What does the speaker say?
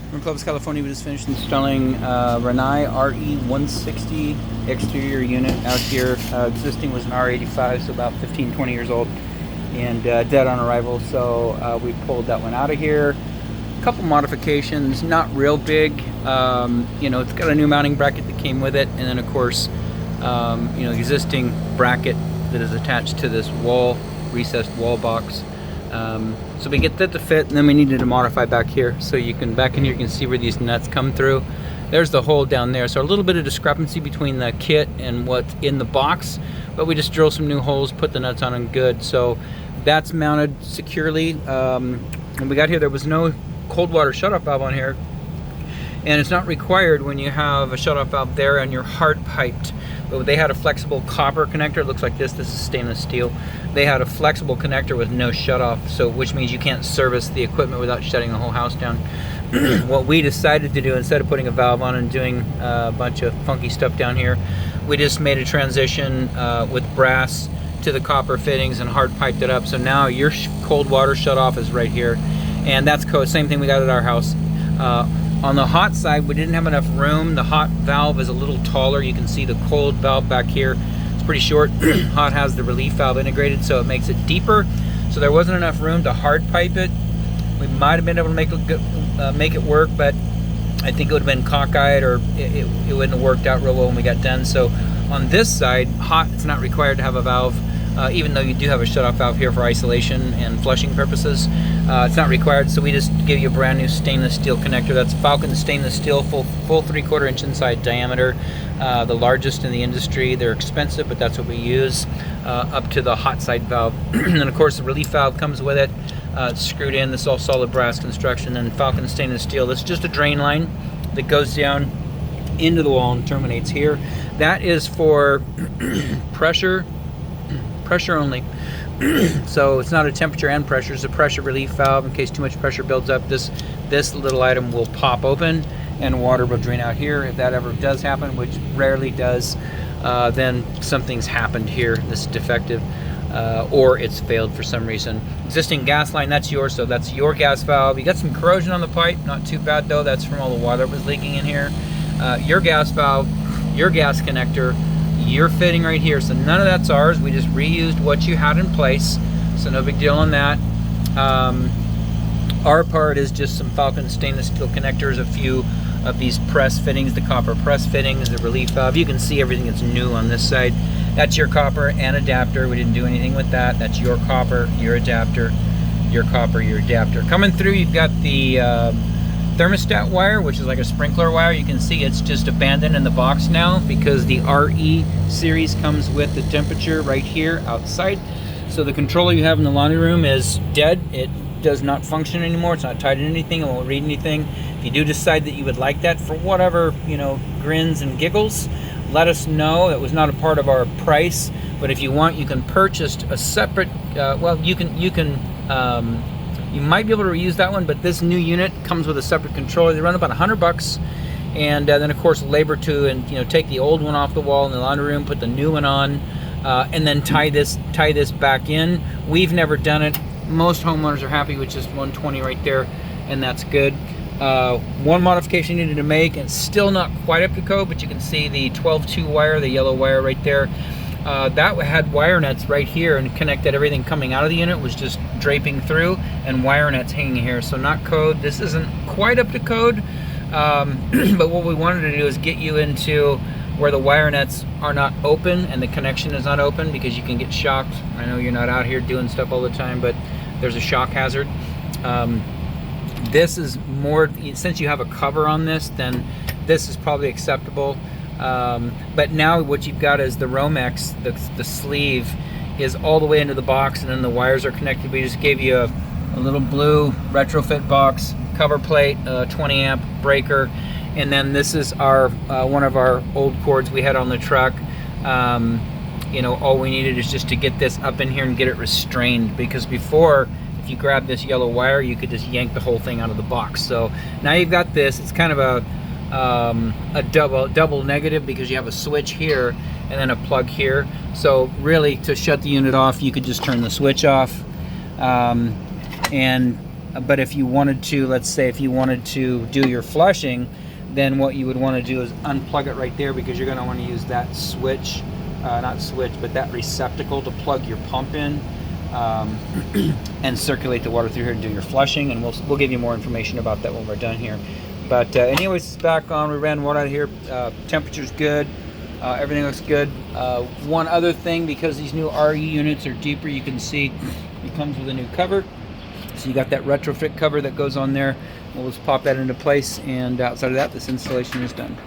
From Clovis, California, we just finished installing Rinnai RE160 exterior unit out here. Existing was an R85, so about 15-20 years old, and dead on arrival. So we pulled that one out of here. A couple modifications, not real big. You know, it's got a new mounting bracket that came with it, and then of course, you know, existing bracket that is attached to this wall, recessed wall box. So we get that to fit, and then we needed to modify back here. So you can, back in here, you can see where these nuts come through. There's the hole down there. So a little bit of discrepancy between the kit and what's in the box, but we just drilled some new holes, put the nuts on them good. So that's mounted securely. When we got here, there was no cold water shutoff valve on here. And it's not required when you have a shutoff valve there and you're hard piped. But they had a flexible copper connector. It looks like this. This is stainless steel. They had a flexible connector with no shutoff, so which means you can't service the equipment without shutting the whole house down. What we decided to do, instead of putting a valve on and doing a bunch of funky stuff down here, we just made a transition with brass to the copper fittings and hard piped it up. So now your cold water shutoff is right here, and that's same thing we got at our house. On the hot side, we didn't have enough room. The hot valve is a little taller. You can see the cold valve back here. It's pretty short. Hot has the relief valve integrated, so it makes it deeper. So there wasn't enough room to hard pipe it. We might have been able to make it work, but I think it would have been cockeyed, or it wouldn't have worked out real well when we got done. So on this side, hot, it's not required to have a valve. Even though you do have a shutoff valve here for isolation and flushing purposes, it's not required. So we just give you a brand new stainless steel connector. That's Falcon stainless steel, full 3/4 inch inside diameter, the largest in the industry. They're expensive, but that's what we use, up to the hot side valve. And of course the relief valve comes with it. It's screwed in. This is all solid brass construction. And Falcon stainless steel, this is just a drain line that goes down into the wall and terminates here. That is for pressure only. So it's not a temperature and pressure, it's a pressure relief valve. In case too much pressure builds up, this little item will pop open and water will drain out here. If that ever does happen, which rarely does, then something's happened here. This is defective, or it's failed for some reason. Existing gas line, that's yours, so that's your gas valve. You got some corrosion on the pipe, not too bad though. That's from all the water that was leaking in here. Your gas valve, your gas connector, your fitting right here. So none of that's ours. We just reused what you had in place, so no big deal on that. Our part is just some Falcon stainless steel connectors, a few of these press fittings, the copper press fittings, the relief valve. You can see everything that's new on this side. That's your copper and adapter. We didn't do anything with that. That's your copper, your adapter, your copper, your adapter. Coming through, you've got the thermostat wire, which is like a sprinkler wire. You can see it's just abandoned in the box now because the RE series comes with the temperature right here outside. So the controller you have in the laundry room is dead. It does not function anymore. It's not tied to anything. It won't read anything. If you do decide that you would like that for whatever, you know, grins and giggles, let us know. It was not a part of our price, but if you want, you can purchase a separate, well, you might be able to reuse that one, but this new unit comes with a separate controller. They run about $100, and then of course labor to take the old one off the wall in the laundry room, put the new one on, and then tie this back in. We've never done it. Most homeowners are happy with just 120 right there, and that's good. One modification needed to make, and it's still not quite up to code, but you can see the 12-2 wire, the yellow wire right there. That had wire nuts right here and connected. Everything coming out of the unit was just draping through, and wire nuts hanging here. So not code. This isn't quite up to code, but what we wanted to do is get you into where the wire nuts are not open and the connection is not open, because you can get shocked. I know you're not out here doing stuff all the time, but there's a shock hazard. This is more, since you have a cover on this, then this is probably acceptable. But now what you've got is the Romex, the sleeve is all the way into the box, and then the wires are connected. We just gave you a little blue retrofit box, cover plate, 20 amp breaker, and then this is our one of our old cords we had on the truck. All we needed is just to get this up in here and get it restrained, because before, if you grab this yellow wire, you could just yank the whole thing out of the box. So now you've got this. It's kind of a double negative, because you have a switch here and then a plug here. So really, to shut the unit off, you could just turn the switch off, and But if you wanted to, let's say if you wanted to do your flushing, then what you would want to do is unplug it right there, because you're going to want to use that switch, not switch, but that receptacle to plug your pump in, and circulate the water through here and do your flushing. And we'll give you more information about that when we're done here. But anyways, it's back on. We ran water out of here. Temperature's good. Everything looks good. One other thing, because these new RE units are deeper, you can see it comes with a new cover. So you got that retrofit cover that goes on there. We'll just pop that into place, and outside of that, this installation is done.